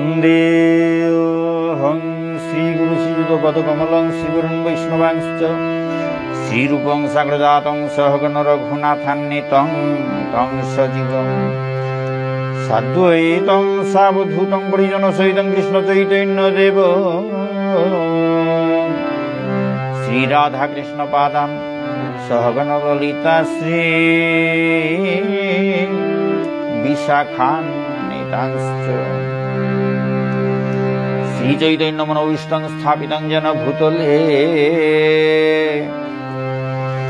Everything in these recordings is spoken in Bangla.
वन्देऽहं श्रीगुरुश्रीयुतपदकमलं श्रीगुरुं वैष्णवांश्च श्रीरूपं साग्रजातं सहगण रघुनाथान्वितं तं सजीवं साद्वैतं सावधूतं परिजनसहितं कृष्णचैतन्यदेव श्रीराधाकृष्णपादां सहगण ललिता श्री विशाखान्वितांश्च श्रीचैतन्यमनोभीष्टं स्थापितं येन भूतले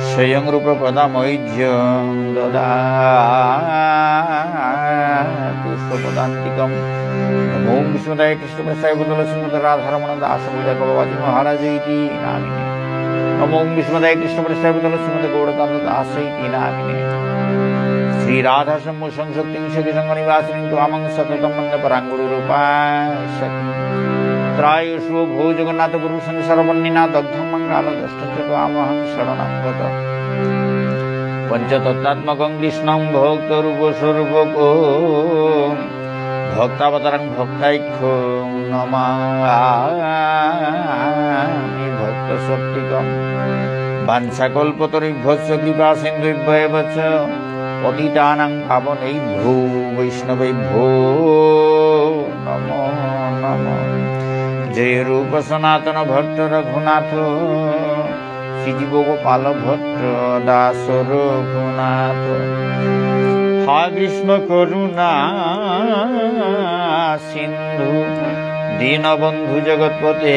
स्वयं रूपपदामौज्यं ददातु स्वपदान्तिकं। नमो विष्णुदेवाय कृष्णप्रेष्ठाय भूतले श्रीमते राधारमण दास पूजकवाजी महाराज इति नामिने। नमो विष्णुदेवाय कृष्णप्रेष्ठाय भूतले श्रीमते गौड़कान्त दास इति नामिने। श्री राधा शम्भु संशक्तिं शक्तिसंगनिवासिनीं त्वामं सततं वन्दे पराङ्गुरुरूपाशक्तिं। त्रायुषो भो जगन्नाथ गुरु संसारवन्निना दग्धं मङ्गलदष्टं च त्वामहं शरणं गत। पञ्चतत्त्वात्मकं कृष्णं भक्तरूपस्वरूपको भक्तावतारं भक्तैक्यं नमामि भक्तशक्तिकं। वाञ्छाकल्पतरुभ्यश्च कृपा सिन्धुभ्येव च पतितानां पावनेभ्यो वैष्णवेभ्यो नमो नमः। जय रूप सनातन भट्ट रघुनाथ श्रीजीव गोपाल भट्ट दास रघुनाथ। हा कृष्ण करुणा सिंधु दीनबंधु जगतपते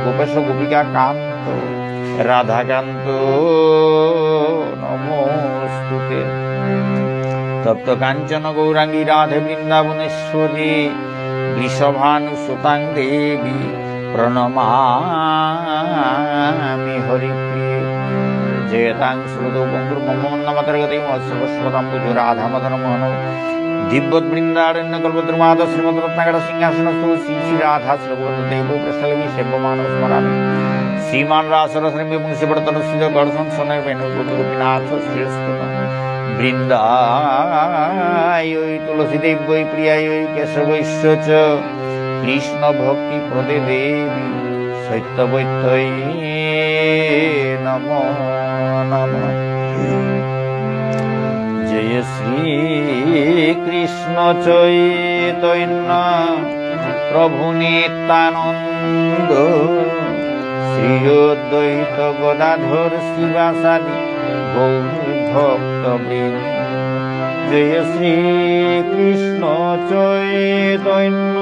गोपेश गोपिका कांत राधाकांत नमोस्तुते। तप्त कांचन गौरांगी राधे वृंदावनेश्वरी वृषभानुसुतां देवी प्रणमामि हरिप्रिये। जयतां श्रुतौ बंगुर्ममन्नमतर्गतिं सर्वस्वतां पूज्य राधा मदन मोहन दिव्यवृन्दारण्य कल्पद्रुमाद श्रीमद्रत्नाकर सिंहासनस्थो श्री श्री राधा श्रीगुरुदेवो प्रस्थलवि सेव्यमानो स्मरामि। श्रीमान रासरश्री मुंशीवर्तन श्री गर्सन सोनय वेणुगोपीनाथ श्रीस्तु वृन्दाय तुलसीदेव्यै प्रियाय केशवैश्च च कृष्ण भक्ति प्रदे देवी सत्यवैत्यै नमो नमः। जय श्री कृष्ण चैतन्य प्रभु नित्यानंद श्री अद्वैत गदाधर शिवासादि गौर भक्तवृंद। जय श्री कृष्ण चैतन्य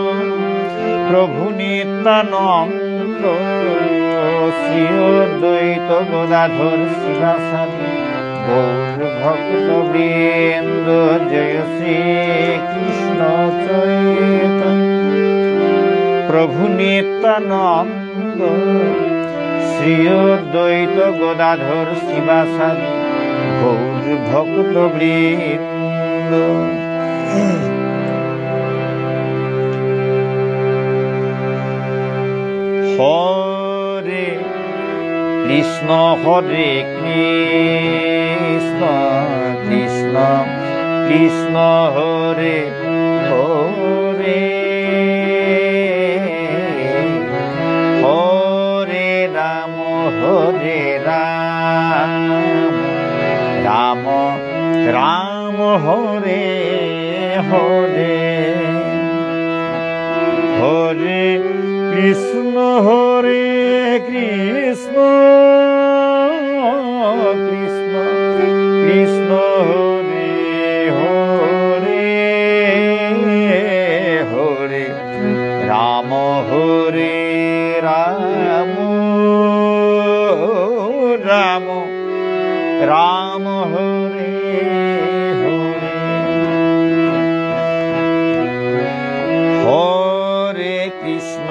प्रभु नित्यानंद श्री अद्वैत गदाधर शिवासादि गौर भक्तवृंद। जय श्री कृष्ण चैतन्य प्रभु नित्यानंद श्री अद्वैत गदाधर शिवासादि गौर भक्तवृंद। हरे कृष्ण हरे कृष्ण कृष्ण कृष्ण हरे हरे हरे राम राम राम हरे हरे हरे कृष्ण कृष्ण कृष्ण हरे हरे हरे राम राम राम हरे हरे हरे कृष्ण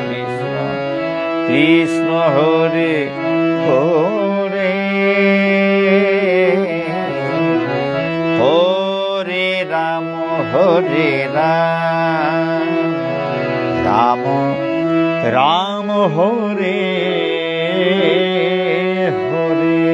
कृष्ण कृष्ण हरे हरे हरे राम राम राम हरे हरे।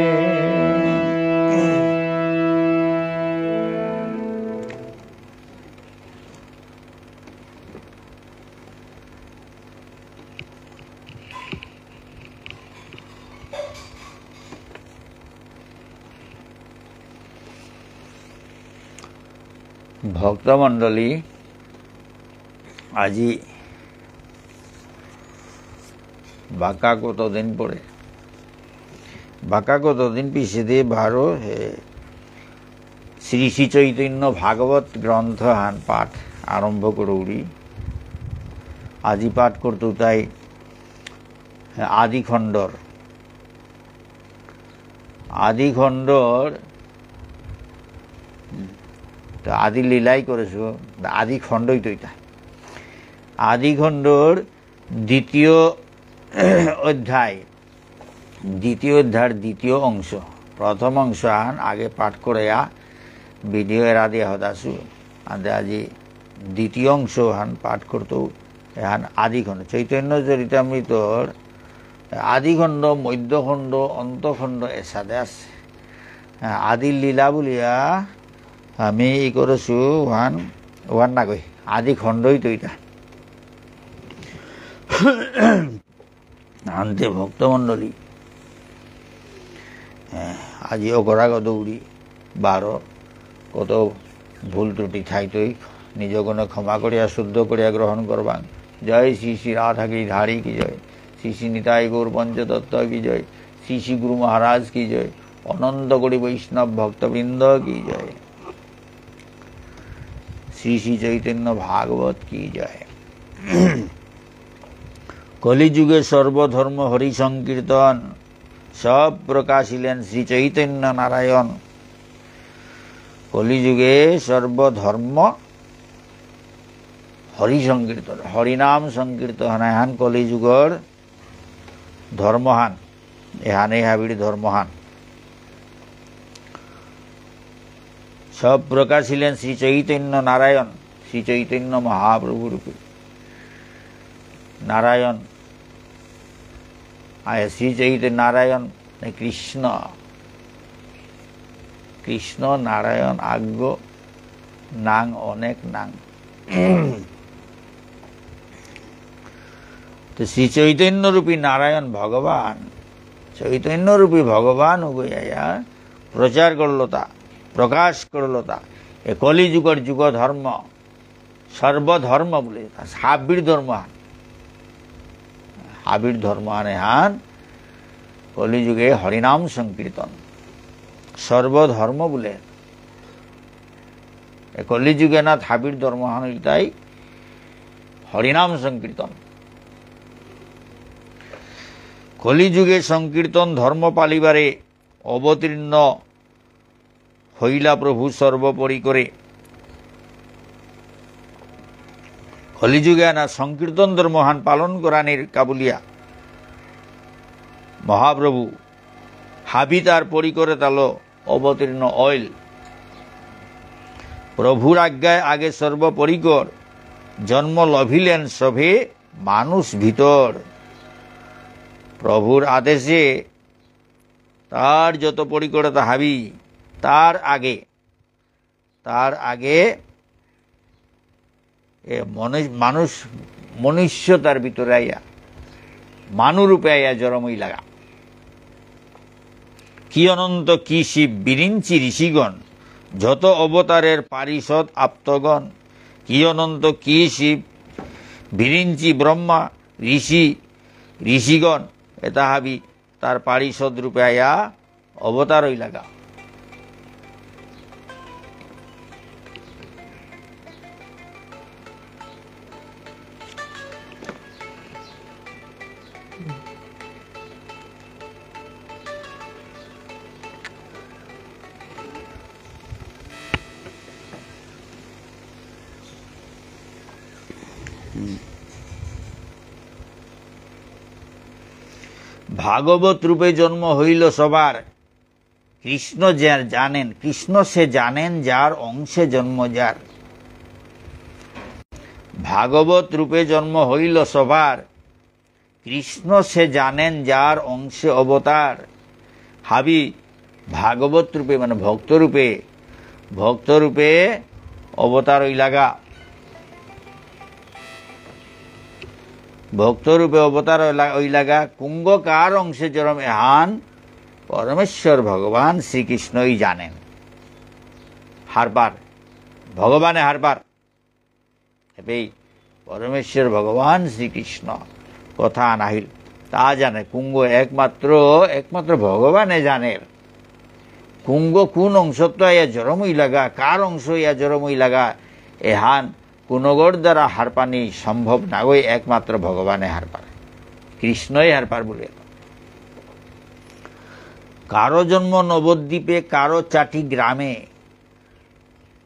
ভক্তমণ্ডলী, আজি বাঁকা কতদিন পরে পিছে দিয়ে বারো শ্রী শ্রী চৈতন্য ভাগবত গ্রন্থ হান পাঠ আরম্ভ করুড়ি। আজি পাঠ করতো তাই আদিখণ্ডর আদি লীলাই করেছ, আদি খণ্ডই তো এটা। আদিখণ্ডর দ্বিতীয় অধ্যায়ের দ্বিতীয় অংশ। প্রথম অংশ আন আগে পাঠ করে ভিডিও এরা দিয়ে হদাসু আদে আজি দ্বিতীয় অংশ হান পাঠ করতো এহান আদিখণ্ড চৈতন্য চরিতামৃতর আদিখণ্ড, মধ্যখণ্ড, অন্তখণ্ড এর সাথে আছে। আদির লীলা বলিয়া আমি ই করেছো ওয়ান না কই আদিখণ্ডই তো এটা। আনতে ভক্তমণ্ডলী, আজি অকরাগ দৌড়ি বারো কত ভুল ত্রুটি থাইতই নিজগণে ক্ষমা করিয়া শুদ্ধ করিয়া গ্রহণ করবাং। জয় শ্রী শ্রী রাধা ধারী কি জয়, শ্রী শ্রী নিতাই গৌর পঞ্চতত্ত্ব কি জয়, শ্রী শ্রী গুরু মহারাজ কি জয়, অনন্ত কোটি বৈষ্ণব ভক্তবৃন্দ কি জয়, শ্রী শ্রী চৈতন্য ভাগবত কি জয়। কলিযুগে সর্বধর্ম হরি সংকীর্তন, সব প্রকাশিলেন শ্রী চৈতন্য নারায়ণ। কলিযুগে সর্বধর্ম হরি সংকীর্তন, হরিনাম সংকীর্তন এহান কলিযুগর ধর্মহান, এহানে হাবিড়ি ধর্মহান। সব প্রকাশিলেন শ্রী চৈতন্য নারায়ণ, শ্রী চৈতন্য মহাপ্রভু রূপে নারায়ণ। শ্রী চৈতন্য নারায়ণ কৃষ্ণ, কৃষ্ণ নারায়ণ আজ্ঞ নাং অনেক নাং। তো শ্রী চৈতন্য রূপী নারায়ণ ভগবান, চৈতন্য রূপী ভগবান হইয়া প্রচার করলো তা, প্রকাশ করলো তা এ কলিযুগের যুগ ধর্ম, সর্বধর্ম বলে হাবির ধর্ম হান, হাবির ধর্ম হানে হান কলিযুগে হরিনাম সংকীর্তন সর্বধর্ম বলে। কলিযুগে না হাবির ধর্ম হান তাই হরিনাম সংকীর্তন। কলিযুগে সংকীর্তন ধর্ম পালিবারে অবতীর্ণ হইলা প্রভু সর্বোপরি করে। কলিযুগে না সংকীর্তন ধর্মহান পালন করানির কাবুলিয়া মহাপ্রভু হাবি তার পরিকরে তালো অবতীর্ণ অইল। প্রভুর আজ্ঞায় আগে সর্বপরিকর জন্ম লভিলেন সভে মানুষ ভিতর। প্রভুর আদেশে তার যত পরিকরতা হাবি তার আগে মানুষ মনুষ্যতার ভিতরে আইয়া মানুরূপে আইয়া জড়মই লাগা। কি অনন্ত কি শিব বিরিঞ্চি ঋষিগণ, যত অবতারের পারিষদ আপ্তগণ। কি অনন্ত কি শিব বিরিঞ্চি ব্রহ্মা ঋষিগণ, এটা হাবি তার পারিষদ রূপে আইয়া অবতার হই লাগা। ভাগবত রূপে জন্ম হইল সবার, কৃষ্ণ জানেন, কৃষ্ণ সে জানেন যার অংশে জন্ম যার। ভাগবত রূপে জন্ম হইল সবার, কৃষ্ণ সে জানেন যার অংশে অবতার। হাবি ভাগবত রূপে মানে ভক্ত রূপে অবতার হই লাগা। ভক্তরূপে অবতার ওই লাগা। কুঙ্গ কার অংশে জন্ম এহান পরমেশ্বর ভগবান শ্রীকৃষ্ণই জানেন। হারবার ভগবানে হারপার এই পরমেশ্বর ভগবান শ্রীকৃষ্ণ কথা নাহিল তা জানে কুঙ্গ একমাত্র ভগবানে জানে কুঙ্গ কোন অংশত্ব ইয়া জরমই লাগা কার অংশ ইয়া জরমই লাগা এহান কুনগর দ্বারা হারপানি সম্ভব না গই একমাত্র ভগবানে হারপার কৃষ্ণই হারপার বলে কারো জন্ম নবদ্বীপে কারো চাটি গ্রামে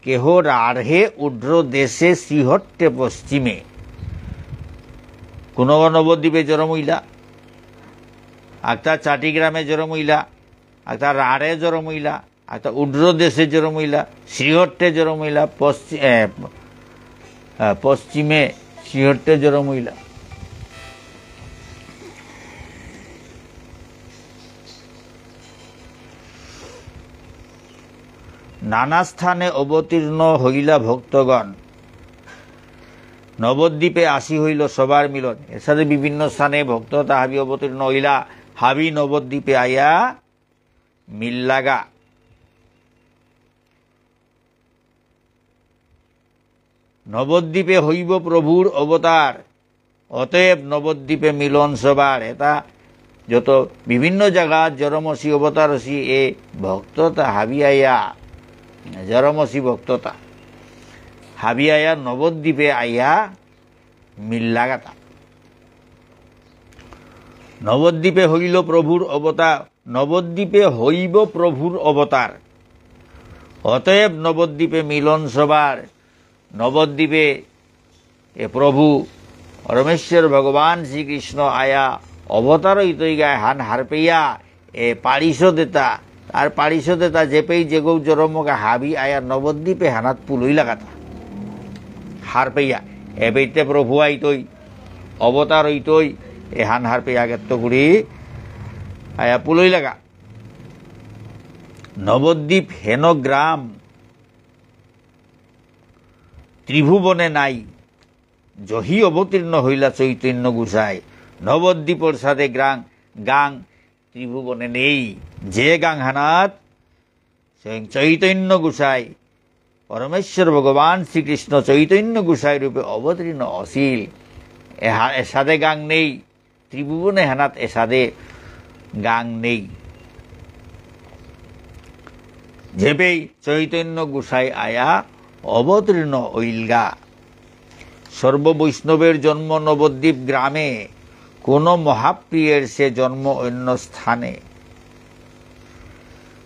কেহ রাঢ়ে উড্র দেশে শ্রীহট্টে পশ্চিমে কুনগর নবদ্বীপে জরমইলা একটা চাটি গ্রামে জরমইলা একটা রাঢ়ে জরমইলা একটা উড্র দেশে জরমইলা শ্রীহট্টে জরমইলা পশ্চিমে শ্রীহট্টে জরমইলা নানা স্থানে অবতীর্ণ হইলা ভক্তগণ নবদ্বীপে আসি হইল সবার মিলন এর সাথে বিভিন্ন স্থানে ভক্ত হাবি অবতীর্ণ হইলা হাবি নবদ্বীপে আইয়া মিল্লাগা নবদ্বীপে হইব প্রভুর অবতার অতএব নবদ্বীপে মিলন সবার এটা যত বিভিন্ন জায়গা জরমসি অবতারসি এ ভক্ততা হাবি আইয়া জরমসি ভক্ততা হাবি আয়া নবদ্বীপে আইয়া মিল্লাগাতা নবদ্বীপে হইল প্রভুর অবতার নবদ্বীপে হইব প্রভুর অবতার অতএব নবদ্বীপে মিলন সবার নবদ্বীপে এ প্রভু পরমেশ্বর ভগবান শ্রীকৃষ্ণ আয়া অবতার ইতই গায় হান হারপেয়া এ পারিষদেতা আর পারিষদেতা যেপেই যেগৌ জরমকা হাবি আয়া নবদ্বীপে হানাত পুলই লাগাতা হারপেয়া এবেইতে প্রভু আইতই অবতার হইতই এ হান হারপেয়া গেত্তগুড়ি আয়া পুলই লাগা নবদ্বীপ হেন গ্রাম ত্রিভুবনে নাই জহি অবতীর্ণ হইলা চৈতন্য গুসাই নবদ্বীপর সাথে গাং ত্রিভুবনে নেই যে গাং হানাত চৈতন্য গুসাই পরমেশ্বর ভগবান শ্রীকৃষ্ণ চৈতন্য গুসাই রূপে অবতীর্ণ অশীল এসাদে গাং নেই ত্রিভুবনে হানাত এসাদে গাং নেই যেবেই চৈতন্য গুসাই আয়া অবতীর্ণ ঐলগা সর্ববৈষ্ণবের জন্ম নবদ্বীপ গ্রামে কোন মহাপ্রিয়ের সে জন্ম অন্য স্থানে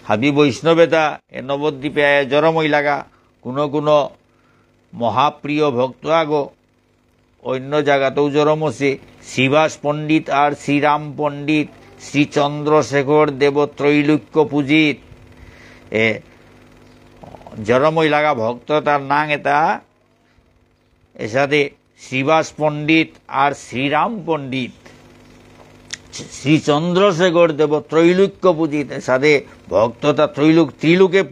হাবি বৈষ্ণবেতা এ নবদ্বীপে আয়া জরমই লাগা কোন মহাপ্রিয় ভক্ত আগো অন্য জায়গাতেও জরমসে শ্রীবাস পণ্ডিত আর শ্রীরাম পণ্ডিত শ্রী চন্দ্রশেখর দেব ত্রৈলোক্য পূজিত এ জরমই লাগা ভক্ত তার নাং এটা এসাদে শ্রীবাস পণ্ডিত আর শ্রীরাম পণ্ডিত শ্রী চন্দ্রশেখর দেব ত্রৈলোক্য পূজিত এসাদে ভক্ততা ত্রিলোকে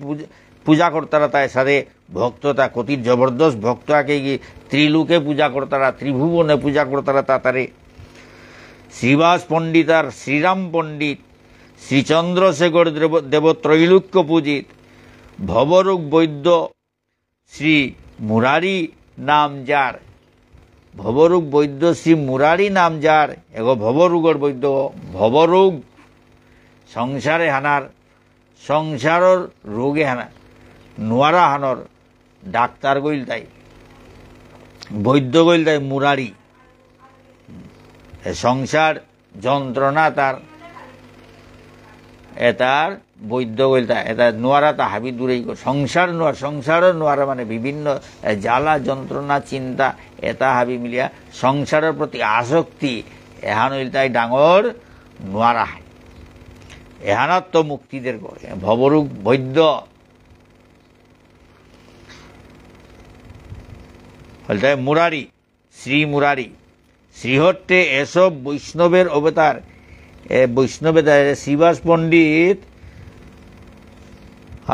পূজা করতারা তা এসাদে ভক্ততা কতি জবরদস্ত ভক্ত আকে গিয়ে ত্রিলোকে পূজা করতারা ত্রিভুবনে পূজা করতারা তাতারে শ্রীবাস পণ্ডিত আর শ্রীরাম পণ্ডিত শ্রী চন্দ্রশেখর দেব ত্রৈলোক্য পূজিত ভবরোগ বৈদ্য শ্রী মুরারি নাম যার ভবরোগ বৈদ্য শ্রী মুরারি নাম যার এগো ভবরোগর বৈদ্য ভবরোগ সংসারে হানার সংসারর রোগে হানা নোয়ারা হানর ডাক্তার গইল তাই বৈদ্য গইল তাই মুরারি সংসার যন্ত্রণা তার এটার বৈদ্য গইল তা এটা নোয়ারা তা হাবি দূরেই সংসারের নোয়ারা মানে বিভিন্ন জ্বালা যন্ত্রণা চিন্তা এটা হাবি মিলিয়া সংসারের প্রতি আসক্তি এহান হইল তাই ডাঙর নোয়ারা হয় এহানাত তো মুক্তিদের করে ভবরূপ বৈদ্য হইল তাই মুরারি শ্রী মুরারি শ্রীহট্টে এসব বৈষ্ণবের অবতার বৈষ্ণবের শ্রীবাস পণ্ডিত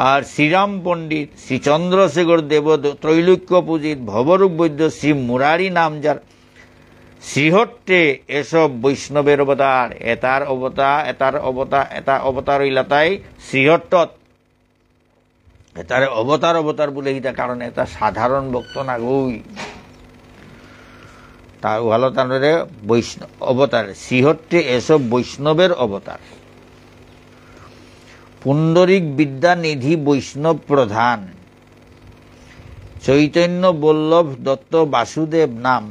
আর শ্রীরাম পণ্ডিত শ্রী চন্দ্রশেখর দেব ত্রৈলোক্য পূজিত ভবরূপ বৈদ্য শ্রী মুরারি নাম যার শ্রীহট্টে এসব বৈষ্ণবের অবতার এটা অবতার ইলাতাই শ্রীহট্টত তারে অবতার অবতার বলে এটা কারণ এটা সাধারণ ভক্ত না গই তা ভালো তারে বৈষ্ণব অবতার শ্রীহট্টে এসব বৈষ্ণবের অবতার। পুণ্ডরিক বিদ্যানিধি বৈষ্ণব প্রধান, চৈতন্য বল্লভ দত্ত বাসুদেব নাম।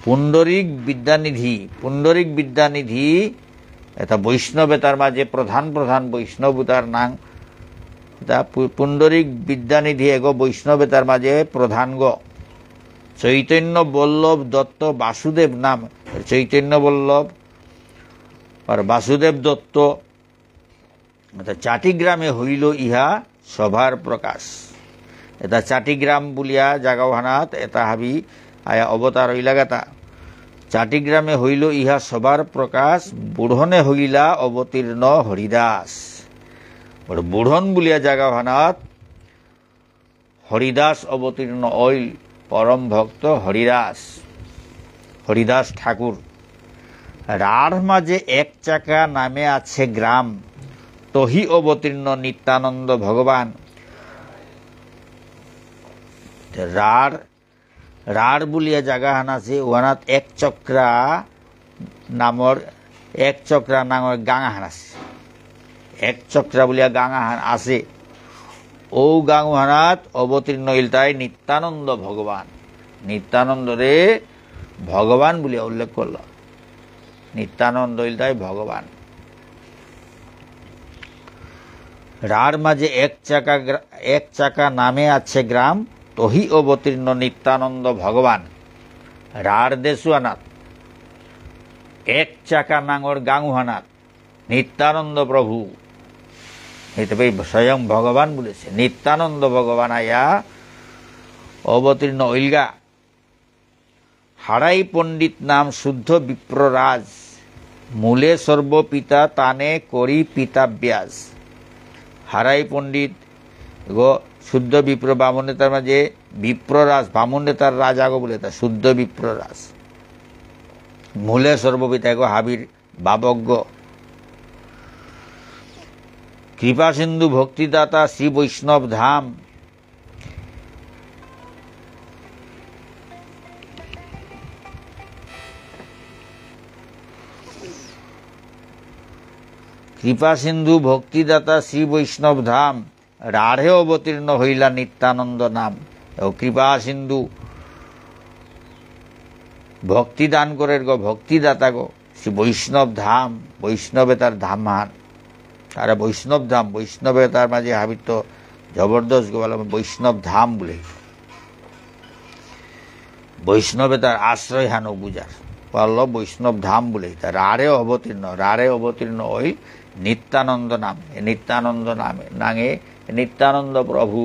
পুণ্ডরিক বিদ্যানিধি এটা বৈষ্ণব, তার মাঝে প্রধান প্রধান বৈষ্ণব তার নাম। পুণ্ডরিক বিদ্যানিধি এগো বৈষ্ণব তার মাঝে প্রধান গো। চৈতন্য বল্লভ দত্ত বাসুদেব নাম, চৈতন্য বল্লভ আর বাসুদেব দত্ত। চাটিগ্রামে হইল ইহা সভার প্রকাশ। এটা চাটিগ্রাম বলিয়া জাগাওহানাত এটা হাবি আয়া অবতার হইলাগাতা। চাটিগ্রামে হইল ইহা সভার প্রকাশ, বুঢ়নে হইলা অবতীর্ণ হরিদাস। বুঢ়ন বলিয়া জাগাওহানাত হরিদাস অবতীর্ণ অইল, পরম ভক্ত হরিদাস ঠাকুর। রাঢ় মাঝে এক চাকা নামে আছে গ্রাম, তহি অবতীর্ণ নিত্যানন্দ ভগবান। রাঢ় বলিয়া জাগাহান আছে, ওহানাত এক চক্রা নামৰ গাঙাহান আছে। এক চক্রা বলিয়া গাঙাহান আছে, ও গাঙাহানাত অবতীর্ণ হইল তাই নিত্যানন্দ ভগবান। নিত্যানন্দরে ভগবান বলিয়া উল্লেখ করল, নিত্যানন্দ হইল তাই ভগবান। রাঢ় মাঝে এক চাকা নামে আছে গ্রাম, তহি অবতীর্ণ নিত্যানন্দ ভগবান। রাঢ় দেশুয়ানাথ এক চাকা নাঙর গাঙুহানাথ নিত্যানন্দ প্রভু, স্বয়ং ভগবান বলেছে। নিত্যানন্দ ভগবান আয়া অবতীর্ণ হইলগা। হারাই পণ্ডিত নাম শুদ্ধ বিপ্ররাজ, মূলে সর্বপিতা তানে করি পিতাব্যাস। হারাই পণ্ডিত গো শুদ্ধ বিপ্র বামন নেতার মাঝে বিপ্ররাজ, বামন নেতার রাজা গো বলে তা শুদ্ধ বিপ্ররাজ। মূলে সর্বপিতা গো হাবির বাবজ্ঞ। কৃপা সিন্ধু ভক্তিদাতা শ্রী বৈষ্ণব ধাম, কৃপা সিন্ধু ভক্তিদাতা শ্রী বৈষ্ণব ধাম। রাঢ়ে অবতীর্ণ হইলা নিত্যানন্দ নাম। কৃপা সিন্ধু ভক্তি দান করের গো ভক্তিদাতা গো শ্রী বৈষ্ণব ধাম। বৈষ্ণবে তার ধামহান, তারা বৈষ্ণব ধাম। বৈষ্ণবে তার মাঝে হাবিত জবরদস্ত গো বলে বৈষ্ণব ধাম বলে। বৈষ্ণবে তার আশ্রয় হানো বুঝার পারল বৈষ্ণব ধাম বলে। তা রাঢ়ে অবতীর্ণ ওই নিত্যানন্দ নাম। নিত্যানন্দ নামে নাঙে নিত্যানন্দ প্রভু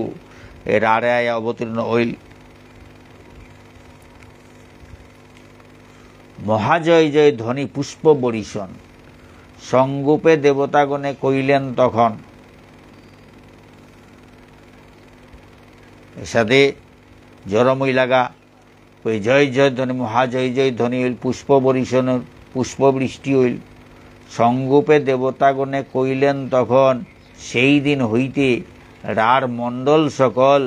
এ রাঢ়ে আয়া অবতীর্ণ হইল। মহাজয় জয় ধ্বনি পুষ্প বরিশন, সঙ্গোপে দেবতাগণে কইলেন তখন। সাথে জরমই লাগা ওই জয় জয় ধ্বনি, মহাজয় জয় ধ্বনি হইল, পুষ্প বরিশন পুষ্পবৃষ্টি হইল। সঙ্গোপে দেবতাগণে কইলেন তখন, সেই দিন হইতে রাঢ় মণ্ডল সকল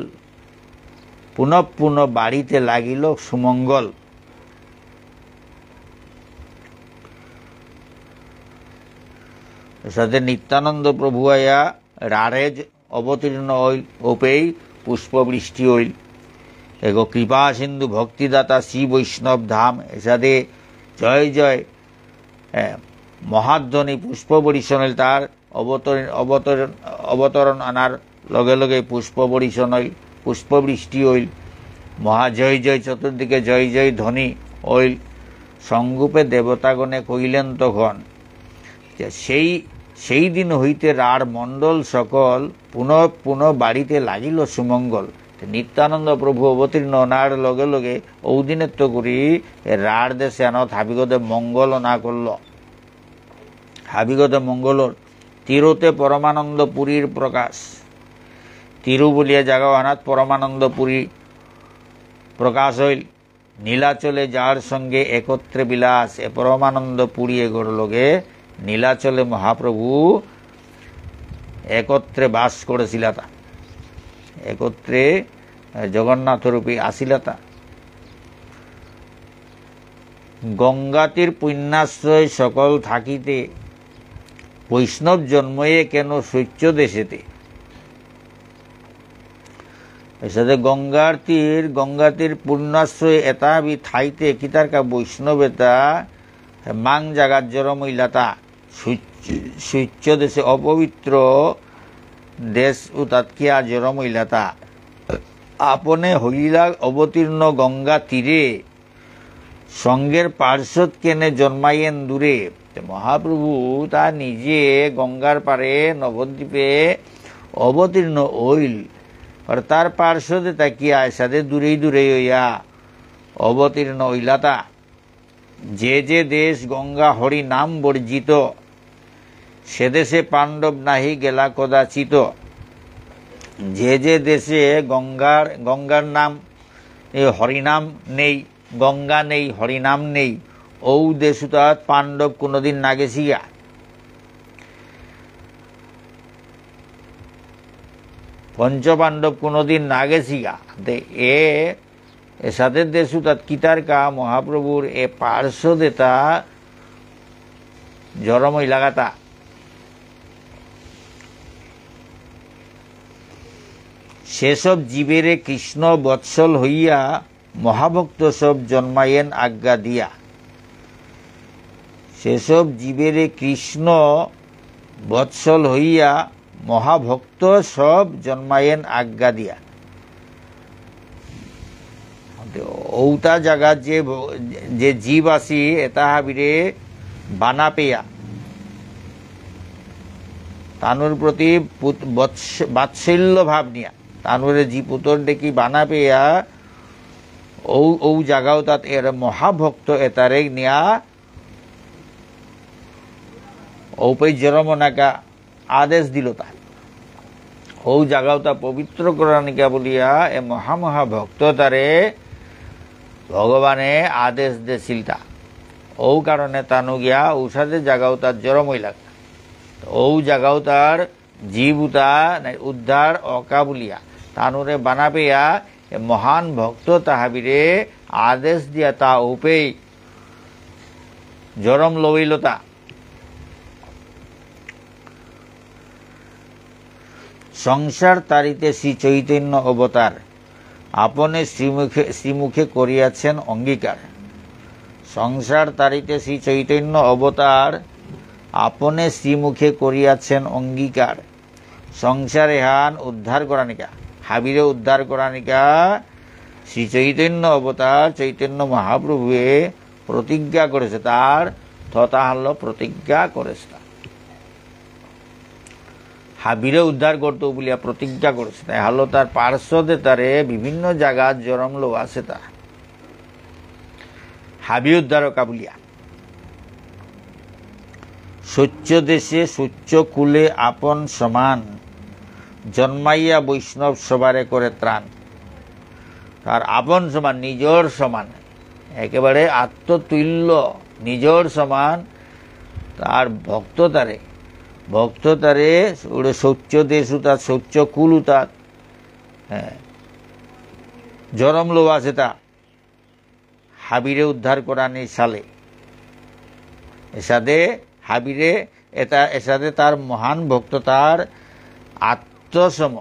পুনঃ পুনঃ বাড়িতে লাগিল সুমঙ্গল। সাথে নিত্যানন্দ প্রভু আয়া রাঢ়ে অবতীর্ণ হইল, ওপেই পুষ্পবৃষ্টি হইল। এগো কৃপা সিন্ধু ভক্তিদাতা শ্রী বৈষ্ণব ধাম। সাথে জয় জয় মহাধ্বনি পুষ্প বরিশন হইল। তার অবতরণ আনার লগে লগে পুষ্প বরিশন হইল, পুষ্পবৃষ্টি হইল। মহাজয় জয় চতুর্দিকে জয় জয় ধ্বনি হইল। সঙ্গোপে দেবতাগণে কইলেন তখন, সেই দিন হইতে রাঢ় মণ্ডল সকল পুনঃ পুনঃ বাড়িতে লাগিল সুমঙ্গল। নিত্যানন্দ প্রভু অবতীর্ণ নার লগে লগে ঔদিনেত্য করি রাঢ় দেশে আনত হাবিগদে মঙ্গল না করল। হাবিগদে মঙ্গলর তিরোতে পরমানন্দ পুরীর প্রকাশ। তিরু বলিয়া জাগা আনাত পরমানন্দ পুরী প্রকাশ হইল। নীলাচলে যার সঙ্গে একত্রে বিলাস, এ পরমানন্দ পুরী এগোর লগে নীলাচলে মহাপ্রভু একত্রে বাস করেছিলাতা, একত্রে জগন্নাথরূপী আসিলাতা। গঙ্গাতীর পুণ্যাশ্রয় সকল থাকিতে, বৈষ্ণব জন্ময়ে কেন শৈত্য দেশেতে। এসাথে গঙ্গাতীর পুণ্যাশ্রয় এটা বি থাইতে কিতার কা বৈষ্ণব এটা মাং জাগাত জরমইলাতা, শৈত্য দেশে অপবিত্র দেশ উতাৎকিয়া জরমইলাতা। আপনে হইলা অবতীর্ণ গঙ্গা তীরে, সঙ্গের পার্শ্বদ কেনে জন্মাইয়েন দূরে। মহাপ্রভু তা নিজে গঙ্গার পারে নবদ্বীপে অবতীর্ণ হইল, আর তার পার্শ্বদে তাকিয়া সাথে দূরেই দূরে হইয়া অবতীর্ণ হইলাতা। যে যে দেশ গঙ্গা হরি নাম বর্জিত, সে দেশে পাণ্ডব নাহি গেলা কদাচিত। যে যে দেশে গঙ্গার নাম হরিনাম নেই, গঙ্গা নেই, হরিনাম নেই, ও দেশুতাত পাণ্ডব কোনোদিন না গেছি গা। পঞ্চপাণ্ডব কোনোদিন না গেছি গা। এ সাথে দেশুতাত কিতার কা মহাপ্রভুর এ পার্শ্বদ এটা জরমই লাগাতা। সেসব জীবেরে কৃষ্ণ বৎসল হইয়া, মহাভক্ত সব জন্মায়েন আজ্ঞা দিয়া। সেসব জীবেরে কৃষ্ণ বৎসল হইয়া, মহাভক্ত সব জন্মায়েন আজ্ঞা দিয়া। ওটা জায়গা যে জীব আসি এটা হাবিরে বানা পেয়া, তানুর প্রতি বাৎসল্য ভাব নিয়া, তানুরে জি পুতর দেখি বানা পেয়া ও জায়গাও তাত এর মহাভক্ত এতারে নিয়া ঔপৈ জরমনাকা আদেশ দিল তা। ও জায়গাও তা পবিত্র করানিকা বলিয়া এ মহাভক্ত তারে ভগবানে আদেশ দিছিল তা। ও কারণে তানু গিয়া ঔষধে জায়গাও তার জরমই লাগ, ও জায়গাও তার জীব উদ্ধার অকা বলিয়া তানুরে বানা পেয়া মহান ভক্ত তাহাবিরে আদেশ দিয়া তা উপেই জরম লইলতা। সংসার তারিতে শ্রী চৈতন্য অবতার, আপনে শ্রীমুখে করিয়াছেন অঙ্গীকার। সংসার তারিতে শ্রী চৈতন্য অবতার, আপনে শ্রীমুখে করিয়াছেন অঙ্গীকার। সংসারে হান উদ্ধার করানিকা, হাবিরে উদ্ধার করানিকা শ্রী চৈতন্য অবতার চৈতন্য মহাপ্রভুয়ে প্রতিজ্ঞা করেছে, তার তথা হল প্রতিজ্ঞা করেছে, হাবিরে উদ্ধার করতে বলিয়া প্রতিজ্ঞা করেছে। তাই হলো তার পার্শ্বদে তারে বিভিন্ন জায়গা জরম লো আছে, তা হাবি উদ্ধারকা বলিয়া। শৈত্য দেশে শৈত্য কুলে আপন সমান, জন্মাইয়া বৈষ্ণব সবারে করে ত্রাণ। তার আপন সমান, নিজর সমান, একেবারে আত্মতুল্য, নিজর সমান তার ভক্ত তারে ওরে শৌচ্য দেশ উতাত, শৌচ্য কুল উতাত, জরম লো আছে তা হাবিরে উদ্ধার করানি সালে। এসাদে হাবিরে এসাদে তার মহান ভক্ত তার আত্মসম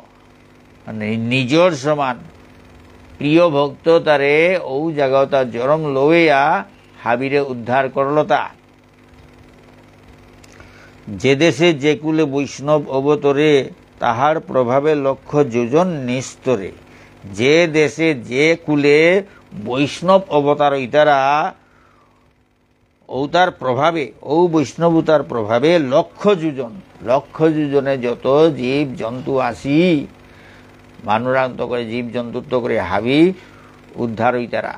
মানে নিজর সমান প্রিয় ভক্ত তারে ও জায়গাও তার জরম লইয়া হাবিরে উদ্ধার করল তা। যে দেশে যে কুলে বৈষ্ণব অবতরে, তাহার প্রভাবে লক্ষ যোজন নিস্তরে। যে দেশে যে কুলে বৈষ্ণব অবতার ইতারা, ও তার প্রভাবে ও বৈষ্ণবতার প্রভাবে লক্ষ যোজনে যত জীব জন্তু আসি, মানুরান্ত করে জীব জন্তুত্ব করে হাবি উদ্ধার হইতারা।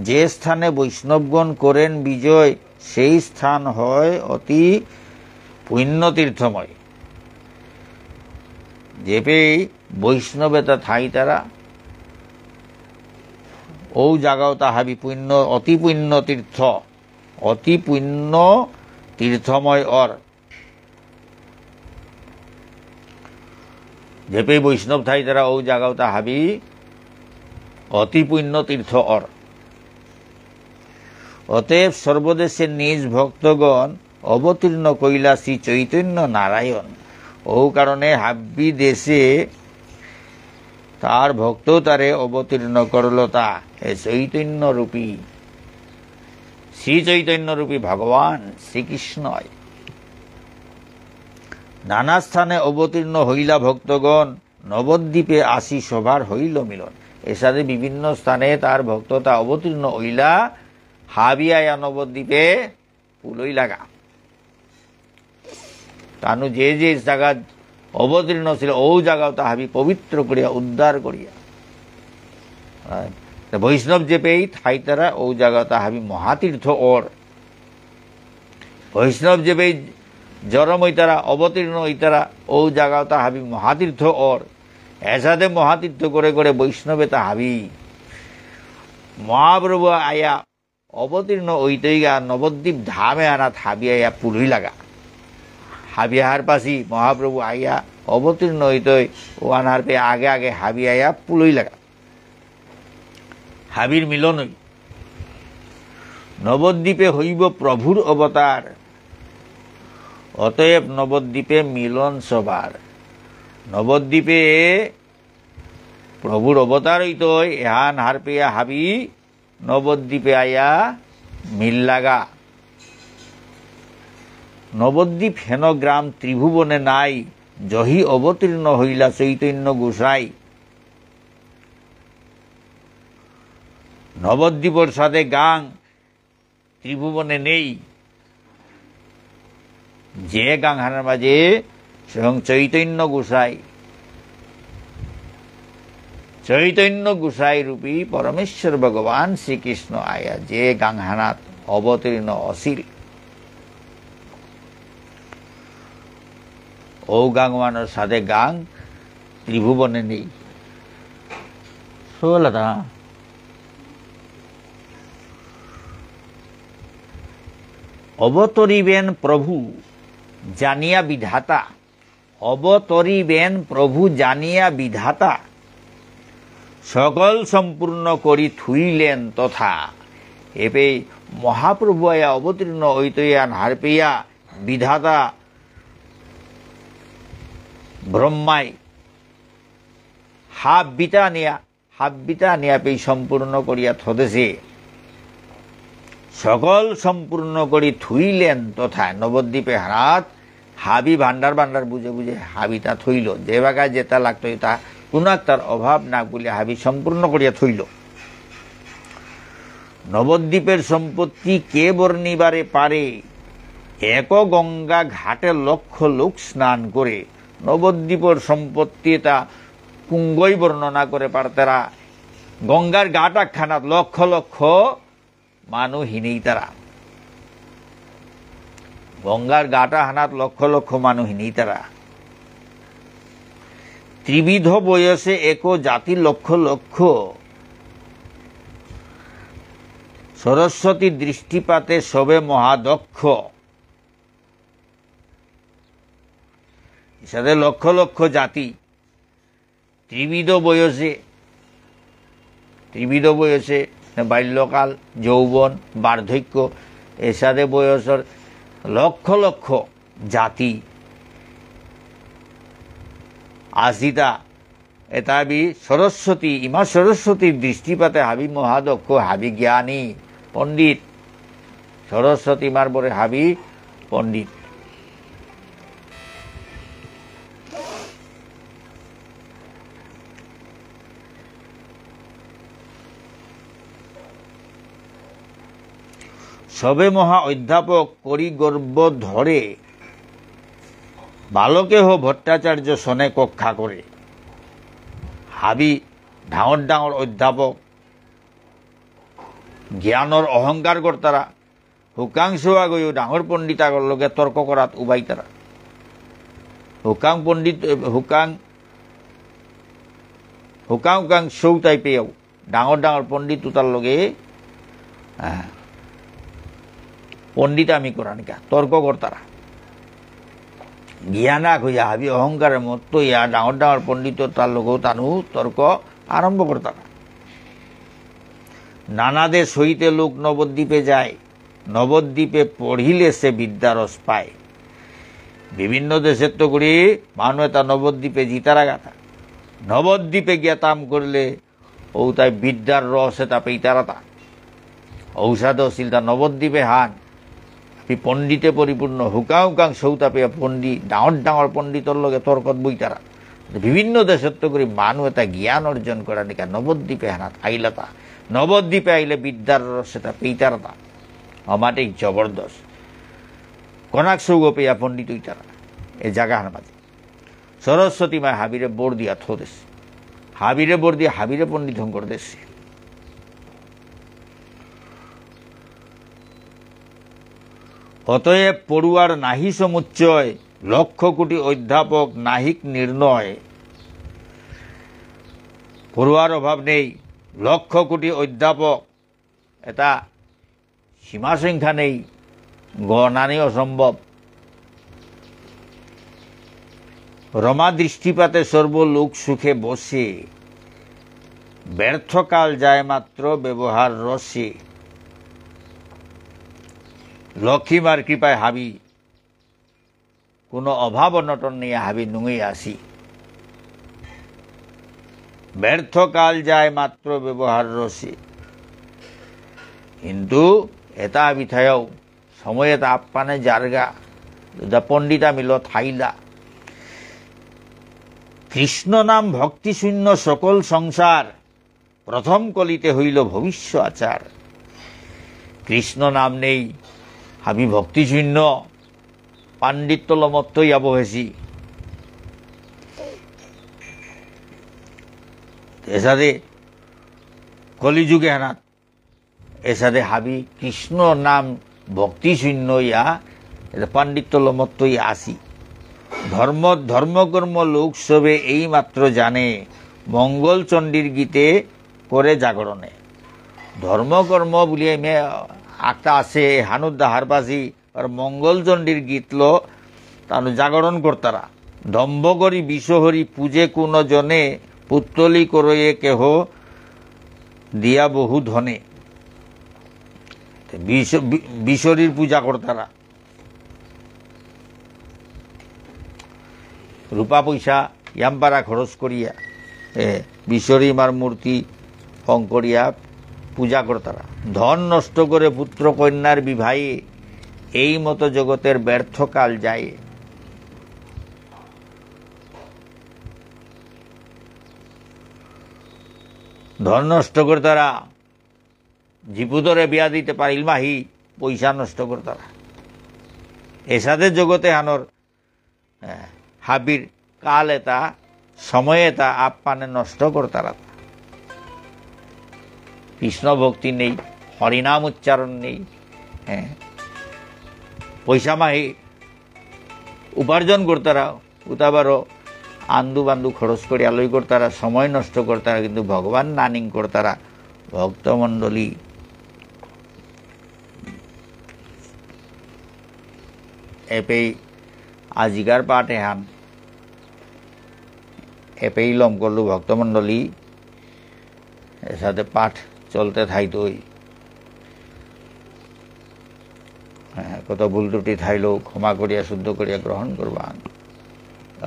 যে স্থানে বৈষ্ণবগণ করেন বিজয়, সেই স্থান হয় অতি পুণ্য তীর্থময়। যেপে বৈষ্ণবেতা থাই তারা, ও জাগাও তাহাবি পুণ্য অতি পুণ্য তীর্থময় অর। যেপে বৈষ্ণব থাই তারা ও জাগাও তা হাবি অতি পুণ্য তীর্থ অর। অতএব সর্বদেশে নিজ ভক্তগণ অবতীর্ণ কইলা শ্রী চৈতন্য নারায়ণ। ও কারণে হাব্বি দেশে তার ভক্ত তারে অবতীর্ণ করল তা এ চৈতন্য রূপী শ্রী চৈতন্য রূপী ভগবান শ্রীকৃষ্ণ। নানা স্থানে অবতীর্ণ হইলা ভক্তগণ নবদ্বীপে আসি সভার হইল মিলন। এর সাথে বিভিন্ন স্থানে তার ভক্ততা অবতীর্ণ হইলা হাবিয়ায়া নবদ্বীপে পুলই লাগা। তানু যে যে জায়গা অবতীর্ণ ছিল ও জায়গাও তা হাবি পবিত্র করিয়া উদ্ধার করিয়া বৈষ্ণব যে পেই থাই তারা ও জায়গা তা হাবি মহাতীর্থ ওর। বৈষ্ণব যে পেই জরম হইতারা অবতীর্ণ হইতারা ও জায়গা তা হাবি মহাতীর্থ ওর। এসাথে মহাতীর্থ করে করে বৈষ্ণবে তা হাবি মহাপ্রভু আয়া অবতীর্ণ হইতেই গা নবদ্বীপ ধামে আনা হাবি আয়া পুলই লাগা। হাবিয়াহার পাশি মহাপ্রভু আইয়া অবতীর্ণ হইতই ও আনার পে আগে আগে হাবি আয়া পুলই লাগা। হাবির মিলন হই নবদ্বীপে হইব প্রভুর অবতার। অতএব নবদ্বীপে মিলন সবার। নবদ্বীপে প্রভুর অবতার হইতই এহান হার পেয়া হাবি নবদ্বীপে আয়া মিল লাগা। নবদ্বীপ হেন গ্রাম ত্রিভুবনে নাই জহি অবতীর্ণ হইলা চৈতন্য গোসাই। নবদ্বীপের সাথে গাং ত্রিভুবনে নেই যে গাংহানার মাঝে স্বয়ং চৈতন্য গোসাই চৈতন্য গোসাই রূপী পরমেশ্বর ভগবান শ্রীকৃষ্ণ আয়া যে গাংহানাত অবতীর্ণ অসিল ও গাংমানের সাথে গাং ত্রিভুবনে নেই। সোলতা অবতরিবেন প্রভু জানিয়া বিধাতা। অবতরিবেন প্রভু জানিয়া বিধাতা সকল সম্পূর্ণ করি থুইলেন তথা। এপে মহাপ্রভু আয়া অবতীর্ণ ঐতয়ান হার পেয়া বিধাতা ব্রহ্মাই হাব্বিতা নিয়া পে সম্পূর্ণ করিয়া থদেছে সকল সম্পূর্ণ করি থুইলেন তথা। নবদ্বীপে হারাত হাবি ভান্ডার ভান্ডার বুঝে বুঝে হাবিটা থইল যে বাগায় যেটা লাগতো তা কোনো তার অভাব না বলে হাবি সম্পূর্ণ করিয়া থইল। নবদ্বীপের সম্পত্তি কে বর্ণিবারে পারে এক গঙ্গা ঘাটে লক্ষ লোক স্নান করে। নবদ্বীপের সম্পত্তি তা কুঙ্গই বর্ণনা করে পারতারা গঙ্গার ঘাট একখানাত লক্ষ লক্ষ মানুষ হিনেই তারা গঙ্গার গাটা হানাত লক্ষ লক্ষ মানুষ হিনেই তারা। ত্রিবিধ বয়সে এক জাতি লক্ষ লক্ষ সরস্বতী দৃষ্টিপাতে সবে মহাদক্ষ। সাথে লক্ষ লক্ষ জাতি ত্রিবিধ বয়সে বাল্যকাল যৌবন বার্ধক্য এর সাথে বয়সের লক্ষ লক্ষ জাতি আসিতা এটা বি সরস্বতী ইমা সরস্বতীর দৃষ্টিপাতে হাবি মহাদক্ষ হাবি জ্ঞানী পণ্ডিত। সরস্বতী মার বরে হাবি পণ্ডিত। সবে মহা অধ্যাপক করি গর্ব ধরে বালকেহ ভট্টাচার্য শনে কক্ষা করে। হাবি ডাঙর ডাঙর অধ্যাপক জ্ঞানৰ অহংকার কর্তারা হুকাংশ আগেও ডাঙর পণ্ডিত আগর লগে তর্ক করাত উবাই তারা হুকাং সৌতাই পেয়েও ডাঙর ডাঙর পণ্ডিত তার লগে পণ্ডিত আমি করানিকা তর্ক কর্তারা জ্ঞানাক হইয়া হাবি অহংকারের মত ইয়া ডাঙর ডাঙর পণ্ডিত তার লোক তানু তর্ক আরম্ভ করতাম। নানা দেশ হইতে লোক নবদ্বীপে যায়, নবদ্বীপে পড়িলে সে বিদ্যারস পায়। বিভিন্ন দেশের তো করি মানুষ তা নবদ্বীপে জিতারা গাথা, নবদ্বীপে জ্ঞাতাম করলে ও তাই বিদ্যার রস এটা পেইতারা তা ঔষধ ছিল তা নবদ্বীপে হান পণ্ডিতে পরিপূর্ণ হুকা হুকাং সৌতা পেয়া পণ্ডিত ডাঙর ডাঙর পণ্ডিতর লগে তর্কত বইতারা। বিভিন্ন দেশের তো করি মানুষ এটা জ্ঞান অর্জন করা নিকা নবদ্বীপে হানাত আইলাতা, নবদ্বীপে আইলে বিদ্যার রস সেটা পেইতারা তা আমাদের জবরদস্ত কনাক সৌগ পেয়া পণ্ডিত হইতারা। এই জায়গার মাঝে সরস্বতী মায় হাবিরে বোর দিয়া থোদেশ, হাবিরে বোর দিয়ে হাবিরে পণ্ডিত করে দেশে। অতএব পড়ুয়ার নাহি সমুচ্চয়, লক্ষ কোটি অধ্যাপক নাহিক নির্ণয়। পড়ুয়ার অভাব নেই, লক্ষ কোটি অধ্যাপক এটা সীমা সংখ্যা নেই, গণানি অসম্ভব। রমা দৃষ্টিপাতে সর্বলোক সুখে বসে, ব্যর্থকাল যায় মাত্র ব্যবহার রসে। লক্ষ্মীমার কৃপায় হাবি কোনো অভাব অনটন নিয়ে হাবি নুঙে আসি। ব্যর্থকাল যায় মাত্র ব্যবহার রসে, কিন্তু এটা বিথায়ও সময় এটা আপ্পানে জারগা পণ্ডিতা মিল থাইলা। কৃষ্ণ নাম ভক্তি শূন্য সকল সংসার, প্রথম কলিতে হইল ভবিষ্য আচার। কৃষ্ণ নাম নেই হাবি ভক্তি শূন্য, পাণ্ডিত্য লমত্তই আবহেছি। এসাদে কলিযুগে হানাত এসাদে হাবি কৃষ্ণ নাম ভক্তি শূন্য ইয়া পাণ্ডিত্য লমত্তই আসি। ধর্মকর্ম লোক সবে এই মাত্র জানে, মঙ্গল চণ্ডীর গীতে করে জাগরণে। ধর্মকর্ম বলিয়ে মে একটা আছে হানুদ্দা হারবাসী আর মঙ্গল চণ্ডীর গীতল তানু জাগরণ করতারা। দম্ভ করি বিশ্বহরি পূজে কোন জনে, পুত্তলি করয়ে কেহ দিয়া বহু ধনে। বিশ্বরীর পূজা করতারা, রূপা পয়সা ইয়াম্পারা খরচ করিয়া বিশ্বরী মার মূর্তি অং করিয়া পূজা করতারা। ধন নষ্ট করে পুত্র কন্যার বিবাহে, এই মতো জগতের ব্যর্থকাল যায়। ধন নষ্ট করতারা, জিপুদরে বিয়া দিতে পারিল মাহি পয়সা নষ্ট করতারা। এসাদের জগতে আনর হাবির কাল এটা সময় এটা আপ্পানে নষ্ট করতারা। কৃষ্ণ ভক্তি নেই, হরিনাম উচ্চারণ নেই, পয়সা মাহি উপার্জন করতারা, উতাবারও আন্দু বান্দু খরচ করে আলোই করতারা, সময় নষ্ট করতারা, কিন্তু ভগবান নানিং করতারা। ভক্তমণ্ডলী এপেই আজিকার পাঠে হান এপেই লম করলু ভক্তমণ্ডলী এর সাথে পাঠ চলতে থাইতই। কত ভুল ত্রুটি থাইলেও ক্ষমা করিয়া শুদ্ধ করিয়া গ্রহণ করবান।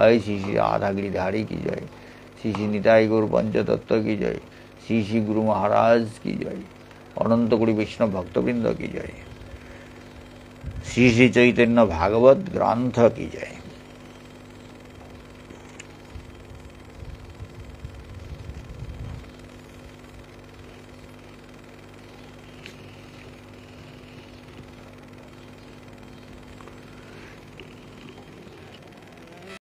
এই শ্রী শ্রী আধাগিরি ধারী কি জয়, শ্রী শ্রী নিতাই গুরু পঞ্চতত্ত্ব কি জয়, শ্রী শ্রী গুরু মহারাজ কি জয়, অনন্ত কোটি বৈষ্ণব ভক্তবৃন্দ কি জয়, শ্রী শ্রী চৈতন্য ভাগবত গ্রন্থ কি জয়।